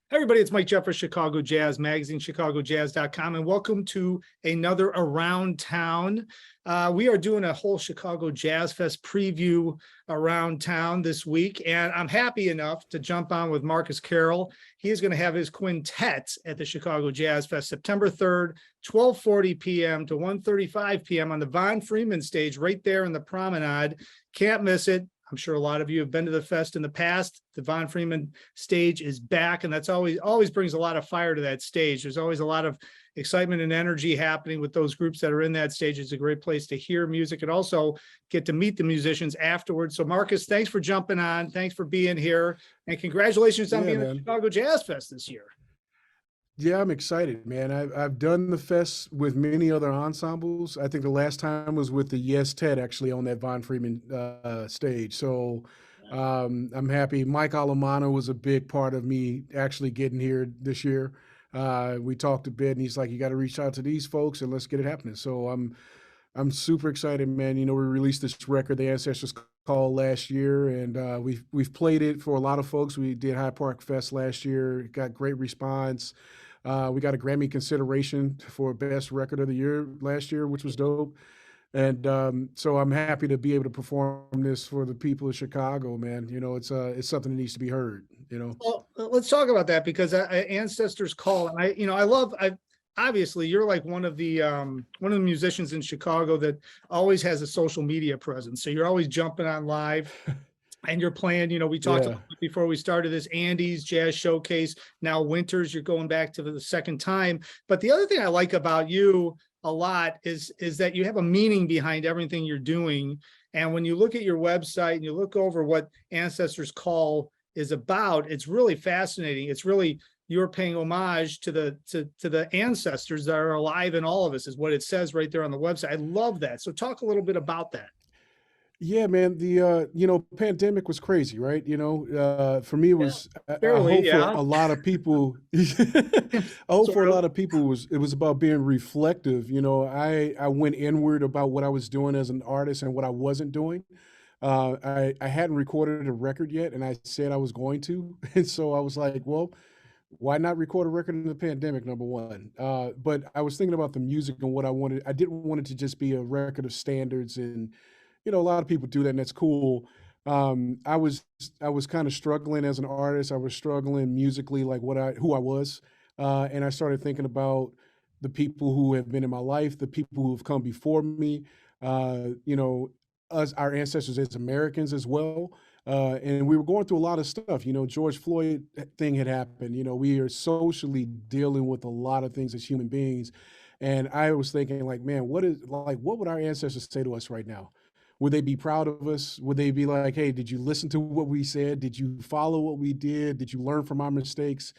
Everybody, it's Mike Jeffers, Chicago Jazz Magazine, ChicagoJazz.com, and welcome to another Around Town. We are doing a whole Chicago Jazz Fest preview around town this week, and I'm happy enough to jump on with Marques Carroll. He is going to have his quintet at the Chicago Jazz Fest, September 3rd, 12:40 p.m. to 1:35 p.m. on the Von Freeman stage right there in the Promenade. Can't miss it. I'm sure a lot of you have been to the fest in the past. The Von Freeman stage is back, and that's always brings a lot of fire to that stage. There's always a lot of excitement and energy happening with those groups that are in that stage. It's a great place to hear music and also get to meet the musicians afterwards. So Marques, thanks for jumping on. Thanks for being here, and congratulations on being at Chicago Jazz Fest this year. Yeah, I'm excited, man. I've done the fest with many other ensembles. I think the last time was with the Yes Ted, actually, on that Von Freeman stage. So I'm happy. Mike Alamano was a big part of me actually getting here this year. We talked a bit, and he's like, "You got to reach out to these folks and let's get it happening." So I'm super excited, man. You know, we released this record, The Ancestors Call, last year, and we've played it for a lot of folks. We did Hyde Park Fest last year. It got great response. We got a Grammy consideration for Best Record of the Year last year, which was dope. And so I'm happy to be able to perform this for the people of Chicago, man. You know, it's something that needs to be heard, you know. Well, let's talk about that, because Ancestors Call, and I obviously you're like one of the musicians in Chicago that always has a social media presence. So you're always jumping on live. And you're playing, we talked about before we started this, Andy's Jazz Showcase. Now Winters, you're going back to the second time. But the other thing I like about you a lot is that you have a meaning behind everything you're doing. And when you look at your website and you look over what Ancestors Call is about, it's really fascinating. It's really, you're paying homage to the ancestors that are alive in all of us, is what it says right there on the website. I love that. So talk a little bit about that. Yeah, man, the pandemic was crazy, right? For me it was Fairly, I hope for a lot of people I hope for a lot of people it was about being reflective. I went inward about what I was doing as an artist and what I wasn't doing. I hadn't recorded a record yet, and I said I was going to. And so I was like, well, why not record a record in the pandemic, number one? But I was thinking about the music and what I wanted. I didn't want it to just be a record of standards, and a lot of people do that, and that's cool. I was kind of struggling as an artist. I was struggling musically, like who I was, and I started thinking about the people who have been in my life, the people who have come before me, us, our ancestors as Americans as well. And we were going through a lot of stuff. George Floyd thing had happened. We are socially dealing with a lot of things as human beings, and I was thinking, like, man, what would our ancestors say to us right now? Would they be proud of us? Would they be like, hey, did you listen to what we said? Did you follow what we did? Did you learn from our mistakes?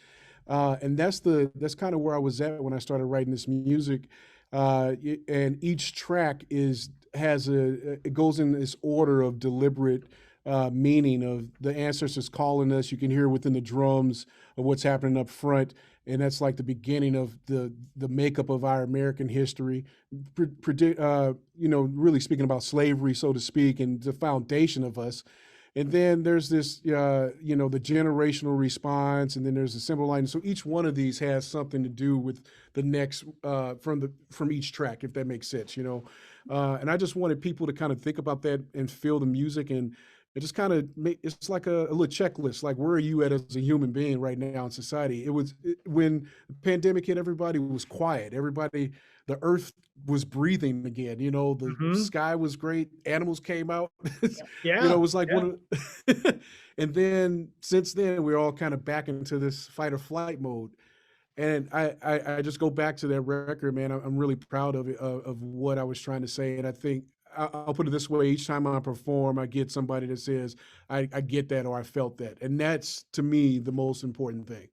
And that's kind of where I was at when I started writing this music. And each track it goes in this order of deliberate meaning of the ancestors calling us. You can hear within the drums of what's happening up front. And that's like the beginning of the makeup of our American history, really speaking about slavery, so to speak, and the foundation of us. And then there's this, the generational response, and then there's the symbol line. So each one of these has something to do with the next from each track, if that makes sense, And I just wanted people to kind of think about that and feel the music, and it just kind of it's like a little checklist. Like, where are you at as a human being right now in society? When the pandemic hit, everybody was quiet. The earth was breathing again. The sky was great. Animals came out. Yeah. It was like one of, and then since then, we're all kind of back into this fight or flight mode. And I just go back to that record, man. I'm really proud of it, of what I was trying to say. And I think I'll put it this way: each time I perform, I get somebody that says, I get that, or I felt that. And that's, to me, the most important thing.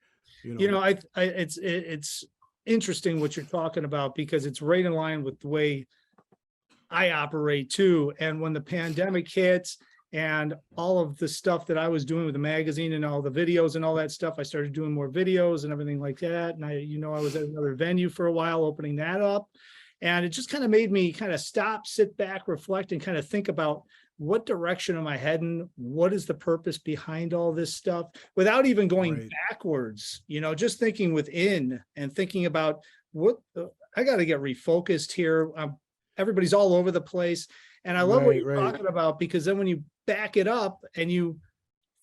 It's interesting what you're talking about, because it's right in line with the way I operate too. And when the pandemic hits and all of the stuff that I was doing with the magazine and all the videos and all that stuff, I started doing more videos and everything like that. And I was at another venue for a while, opening that up. And it just kind of made me kind of stop, sit back, reflect, and kind of think about what direction am I heading? What is the purpose behind all this stuff? Without even going Right. backwards, just thinking within and thinking about what I got to get refocused here. Everybody's all over the place. And I love what Right. you're Right. talking about, because then when you back it up and you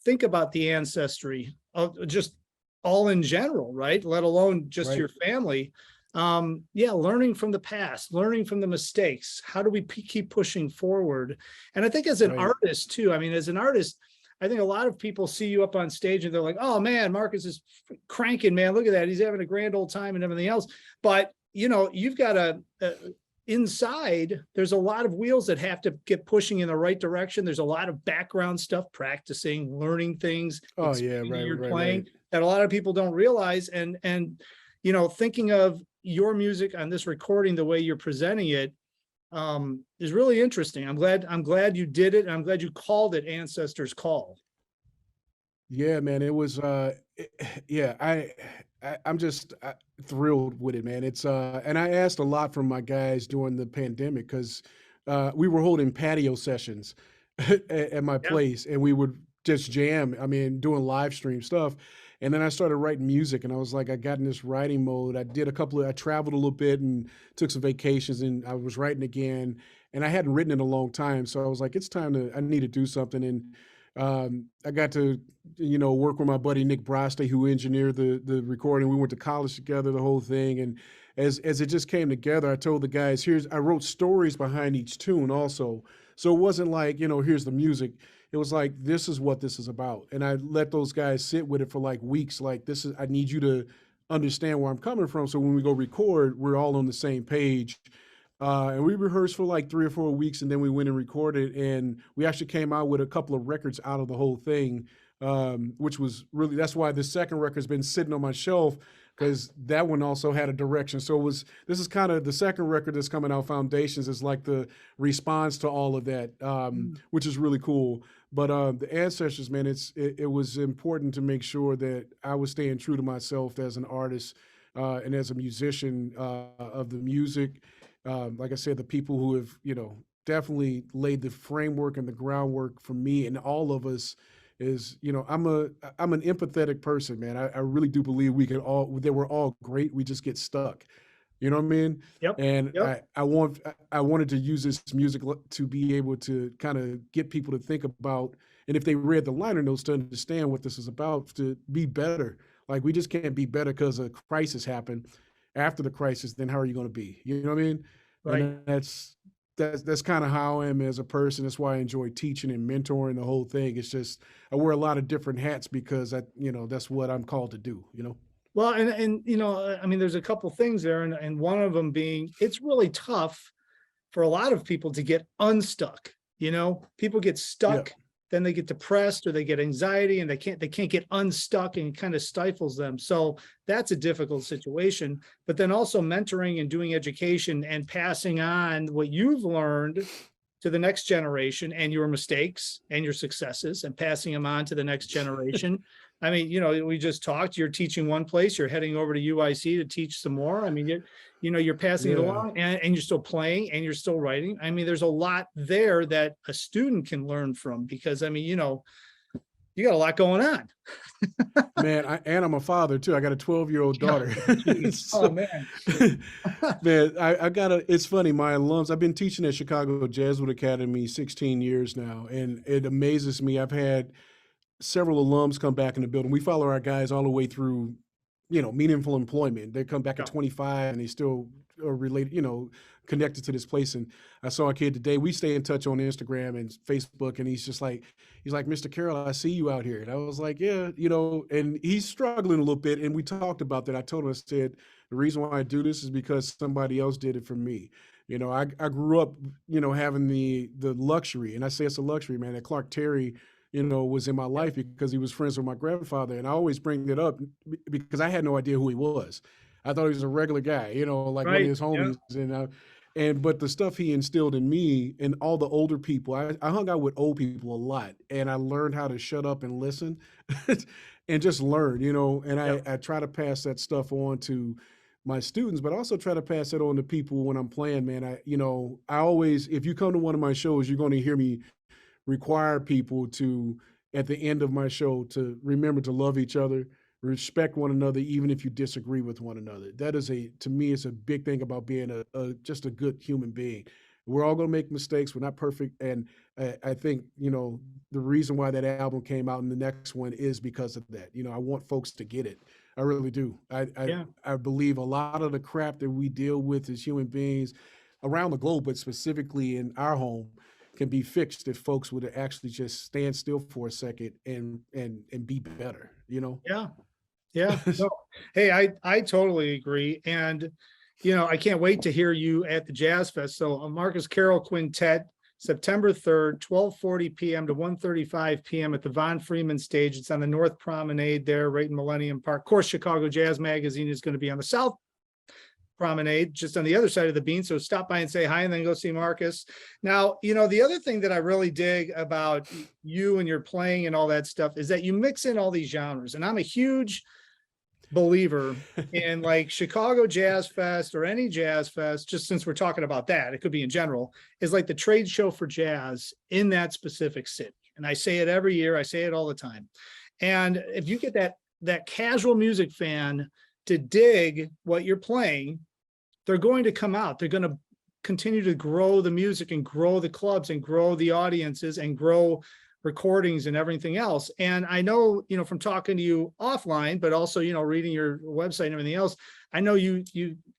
think about the ancestry of just all in general, right? Let alone just Right. your family. Yeah, learning from the past, learning from the mistakes. How do we keep pushing forward? And I think as an Right. artist too, I mean, as an artist, I think a lot of people see you up on stage and they're like, oh man, Marques is cranking, man. Look at that. He's having a grand old time and everything else. But you've got inside, there's a lot of wheels that have to get pushing in the right direction. There's a lot of background stuff, practicing, learning things, Oh yeah. expanding Right. your Right. playing Right. that a lot of people don't realize. And thinking of your music on this recording, the way you're presenting it, is really interesting. I'm glad you did it. And I'm glad you called it Ancestors Call. Yeah, man, it was yeah, I'm just thrilled with it, man. It's and I asked a lot from my guys during the pandemic cuz we were holding patio sessions at my Yeah. place and we would just jam, I mean, doing live stream stuff. And then I started writing music and I was like I got in this writing mode. I traveled a little bit and took some vacations and I was writing again and I hadn't written in a long time, so I was like I need to do something. And I got to, work with my buddy Nick Broste, who engineered the recording. We went to college together, the whole thing. And as it just came together, I told the guys, I wrote stories behind each tune also. So it wasn't like, here's the music. It was like, this is what this is about. And I let those guys sit with it for like weeks. Like, I need you to understand where I'm coming from. So when we go record, we're all on the same page. And we rehearsed for like 3 or 4 weeks, and then we went and recorded. And we actually came out with a couple of records out of the whole thing, which was really, that's why the second record's been sitting on my shelf, because that one also had a direction. So this is kind of the second record that's coming out, Foundations, is like the response to all of that, which is really cool. But the Ancestors, man, it was important to make sure that I was staying true to myself as an artist and as a musician of the music. Like I said, the people who have, definitely laid the framework and the groundwork for me and all of us is, I'm an empathetic person, man. I really do believe that we're all great. We just get stuck. You know what I mean? Yep. And Yep. I wanted to use this music to be able to kind of get people to think about, and if they read the liner notes, to understand what this is about, to be better. Like, we just can't be better because a crisis happened. After the crisis, then how are you going to be? You know what I mean? Right. And that's kind of how I am as a person. That's why I enjoy teaching and mentoring the whole thing. It's just I wear a lot of different hats because that's what I'm called to do. Well, and I mean, there's a couple things there, and one of them being, it's really tough for a lot of people to get unstuck. People get Yeah. stuck, then they get depressed or they get anxiety, and they can't get unstuck, and it kind of stifles them. So that's a difficult situation. But then also mentoring and doing education and passing on what you've learned to the next generation, and your mistakes and your successes, and passing them on to the next generation. I mean, we just talked, you're teaching one place, you're heading over to UIC to teach some more. I mean, you're passing it Yeah. along, and you're still playing and you're still writing. I mean, there's a lot there that a student can learn from, because I mean, you got a lot going on. Man, I'm a father too. I got a 12-year-old daughter. Jeez. Oh So, man. man, I gotta. It's funny. My alums. I've been teaching at Chicago Jazzwood Academy 16 years now, and it amazes me. I've had several alums come back in the building. We follow our guys all the way through, meaningful employment. They come back Yeah. at 25 and they still are related, connected to this place. And I saw a kid today. We stay in touch on Instagram and Facebook, and he's like, Mr. Carroll, I see you out here. And I was like, yeah, and he's struggling a little bit. And we talked about that. I told him, I said, the reason why I do this is because somebody else did it for me. I grew up, having the luxury, and I say it's a luxury, man, that Clark Terry, was in my life because he was friends with my grandfather. And I always bring it up because I had no idea who he was. I thought he was a regular guy, like one of Right. his Yeah. homies. But the stuff he instilled in me and all the older people, I hung out with old people a lot, and I learned how to shut up and listen and just learn, and Yeah. I try to pass that stuff on to my students, but also try to pass it on to people when I'm playing, man. I always, if you come to one of my shows, you're going to hear me require people to, at the end of my show, to remember to love each other, respect one another, even if you disagree with one another. That is to me, it's a big thing about being just a good human being. We're all going to make mistakes. We're not perfect. And I think, the reason why that album came out and the next one is because of that. I want folks to get it. I really do. Yeah. I believe a lot of the crap that we deal with as human beings around the globe, but specifically in our home, can be fixed if folks would actually just stand still for a second and be better. Yeah. Yeah. No. Hey, I totally agree. And, I can't wait to hear you at the Jazz Fest. So a Marques Carroll Quintet, September 3rd, 12:40 p.m. to 1:35 p.m. at the Von Freeman stage. It's on the North Promenade there, right in Millennium Park. Of course, Chicago Jazz Magazine is going to be on the South Promenade, just on the other side of the bean. So stop by and say hi and then go see Marques. Now, the other thing that I really dig about you and your playing and all that stuff is that you mix in all these genres. And I'm a huge believer in like Chicago Jazz Fest or any jazz fest, just since we're talking about that, it could be in general, is like the trade show for jazz in that specific city. And I say it every year, I say it all the time. And if you get that casual music fan to dig what you're playing, they're going to come out. They're going to continue to grow the music and grow the clubs and grow the audiences and grow recordings and everything else. And I know, from talking to you offline, but also, reading your website and everything else, I know you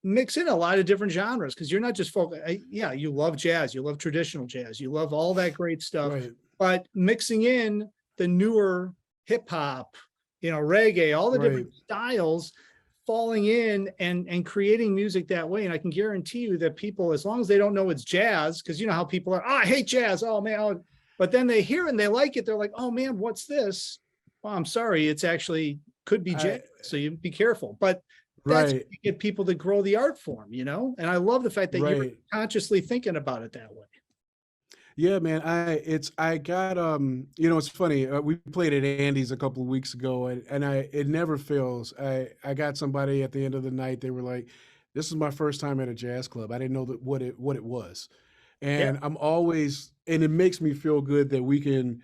mix in a lot of different genres because you're not just you love jazz, you love traditional jazz, you love all that great stuff, Right. but mixing in the newer hip hop, reggae, all the different styles, falling in and creating music that way. And I can guarantee you that people, as long as they don't know it's jazz, because you know how people are, I hate jazz. Oh man. But then they hear it and they like it. They're like, oh man, what's this? Well, I'm sorry. It's actually could be jazz. So you be careful. But that's Right. to get people to grow the art form, and I love the fact that you're Right. consciously thinking about it that way. Yeah, man. I got it's funny. We played at Andy's a couple of weeks ago, and it never fails. I got somebody at the end of the night. They were like, "This is my first time at a jazz club. I didn't know what it was," Yeah. and and it makes me feel good that we can.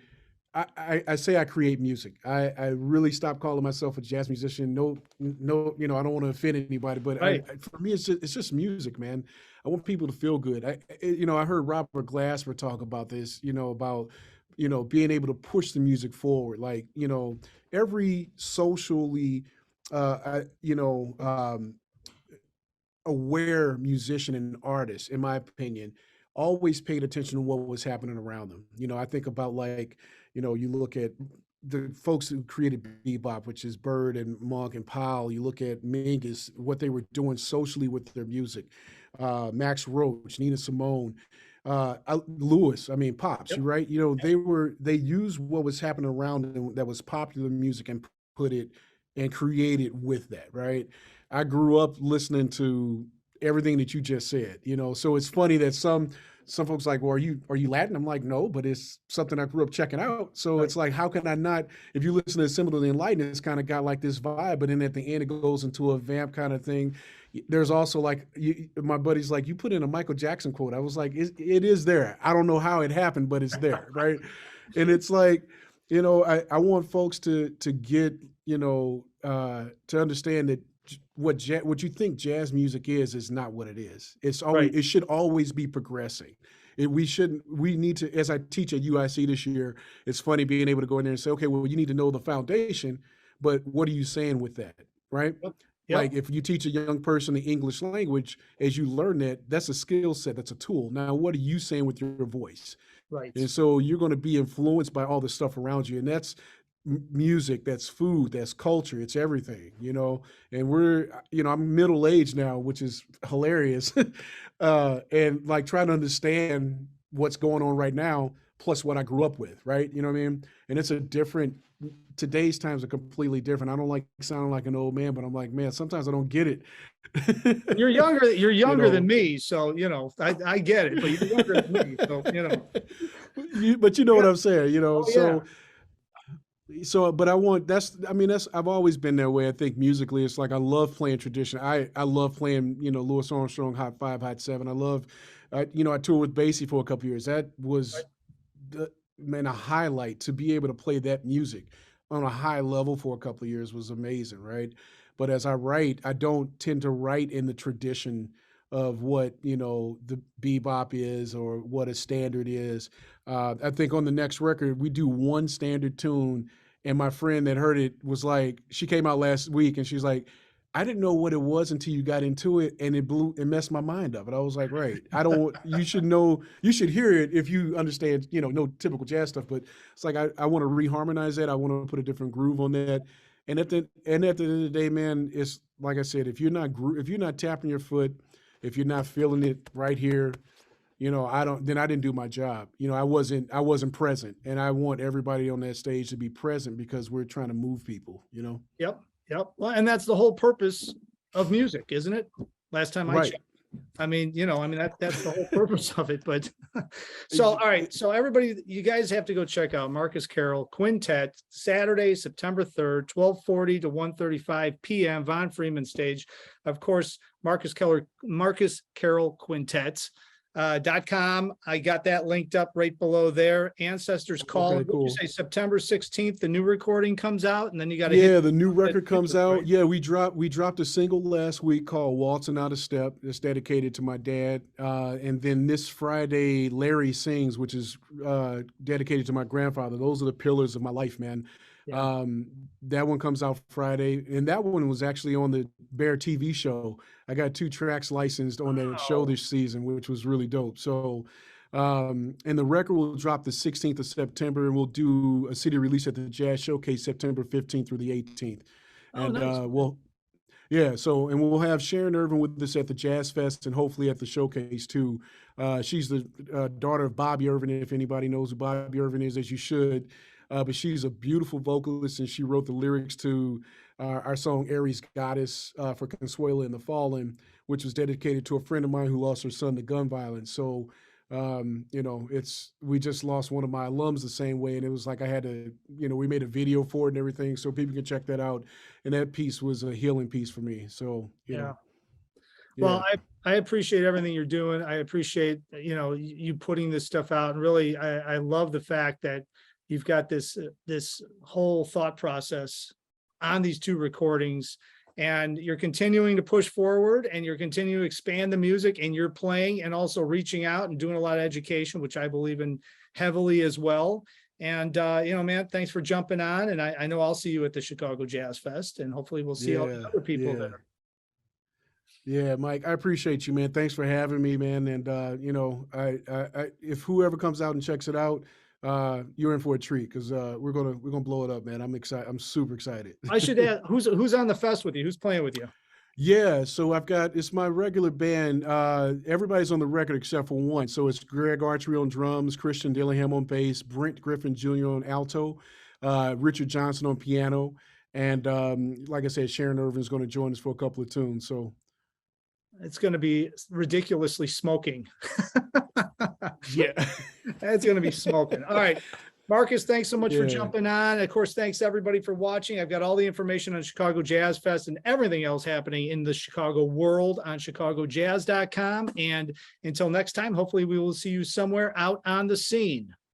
I say I create music. I really stopped calling myself a jazz musician. No, no, I don't want to offend anybody, but Right. for me, it's just music, man. I want people to feel good. I heard Robert Glasper talk about this, about, being able to push the music forward. Like, every socially, aware musician and artist, in my opinion, always paid attention to what was happening around them. I think about like, you look at the folks who created bebop, which is Bird and Monk and Powell. You look at Mingus, what they were doing socially with their music. Max Roach, Nina Simone, Lewis. I mean, Pops. Yep. You right? They used what was happening around them that was popular music and put it and created with that. Right? I grew up listening to everything that you just said. So it's funny that some folks like, well, are you Latin? I'm like, no, but it's something I grew up checking out. So Right. it's like, how can I not? If you listen to Symbol of the Enlightenment, it's kind of got like this vibe, but then at the end it goes into a vamp kind of thing. There's also like my buddy's like, you put in a Michael Jackson quote. I was like, it is there. I don't know how it happened, but it's there, right? And it's like, I want folks to get, to understand that what you think jazz music is not what it is. Right. It should always be progressing. We need to, as I teach at UIC this year, it's funny being able to go in there and say, okay, well, you need to know the foundation, but what are you saying with that? Right? Yep. Like if you teach a young person the English language, as you learn that, that's a skill set, that's a tool. Now, what are you saying with your voice? Right. And so you're going to be influenced by all the stuff around you. And that's music, that's food, that's culture, it's everything, and I'm middle aged now, which is hilarious. And like trying to understand what's going on right now, plus what I grew up with, right? You know what I mean? And today's times are completely different. I don't like sounding like an old man, but I'm like, man, sometimes I don't get it. You're younger than me. So, I get it, but you're younger than me. So, But you know what I'm saying, Oh, yeah. but I've always been that way. I think musically, it's like I love playing tradition. I love playing, Louis Armstrong, Hot 5, Hot 7. I toured with Basie for a couple years. That was Right. man, a highlight to be able to play that music on a high level for a couple of years was amazing, right? But as I write, I don't tend to write in the tradition of what, you know, the bebop is or what a standard is. I think on the next record, we do one standard tune. And my friend that heard it was like, she came out last week and she's like, I didn't know what it was until you got into it, and it messed my mind up. And I was like, right, I don't, you should know, you should hear it if you understand, you know, no typical jazz stuff, but it's like, I want to reharmonize that. I want to put a different groove on that. And at the end of the day, man, it's like I said, if you're not tapping your foot, if you're not feeling it right here, you know, then I didn't do my job. You know, I wasn't present, and I want everybody on that stage to be present because we're trying to move people, you know? Yep. Yep. Well, and that's the whole purpose of music, isn't it? Last time I Right. checked. I mean, you know, I mean, that's the whole purpose of it, but so, all right. So everybody, you guys have to go check out Marques Carroll Quintet, Saturday, September 3rd, 12:40 to 1:35 PM, Von Freeman stage. Of course, Marques Carroll Quintet. .com. I got that linked up right below there. Ancestors Call. Okay, cool. You say September 16th, the new recording comes out, and then you got to Yeah, the new record comes out. right? Yeah, we dropped a single last week called "Waltzing Out of Step." It's dedicated to my dad. And then this Friday, Larry Sings, which is dedicated to my grandfather. Those are the pillars of my life, man. Yeah. That one comes out Friday, and that one was actually on the Bear TV show. I got 2 tracks licensed on that show Wow. this season, which was really dope. So, and the record will drop the 16th of September, and we'll do a city release at the Jazz Showcase September 15th through the 18th. Oh, And nice. yeah, so, and we'll have Sharon Irvin with us at the Jazz Fest and hopefully at the showcase too. She's the daughter of Bobby Irvin, if anybody knows who Bobby Irvin is, as you should. But she's a beautiful vocalist, and she wrote the lyrics to our song Aries Goddess for Consuela and the Fallen, which was dedicated to a friend of mine who lost her son to gun violence. So, you know, we just lost one of my alums the same way, and it was like I had to, you know, we made a video for it and everything, so people can check that out. And that piece was a healing piece for me. So, you Yeah. know, Well, yeah, I appreciate everything you're doing. I appreciate, you know, you putting this stuff out, and really, I love the fact that you've got this whole thought process on these 2 recordings, and you're continuing to push forward, and you're continuing to expand the music, and you're playing and also reaching out and doing a lot of education, which I believe in heavily as well. And you know, man, thanks for jumping on. And I know I'll see you at the Chicago Jazz Fest, and hopefully we'll see all the yeah, other people yeah. there. Yeah, Mike, I appreciate you, man. Thanks for having me, man. And you know, if whoever comes out and checks it out, you're in for a treat because we're gonna blow it up, man. I'm excited. I'm super excited. I should ask, who's on the fest with you? Who's playing with you? Yeah, so it's my regular band. Everybody's on the record except for one. So it's Greg Archery on drums, Christian Dillingham on bass, Brent Griffin Jr. on alto, Richard Johnson on piano, and like I said, Sharon Irvin's going to join us for a couple of tunes. So It's going to be ridiculously smoking. yeah, It's going to be smoking. All right. Marques, thanks so much for yeah, jumping on. Of course, thanks everybody for watching. I've got all the information on Chicago Jazz Fest and everything else happening in the Chicago world on chicagojazz.com. And until next time, hopefully we will see you somewhere out on the scene.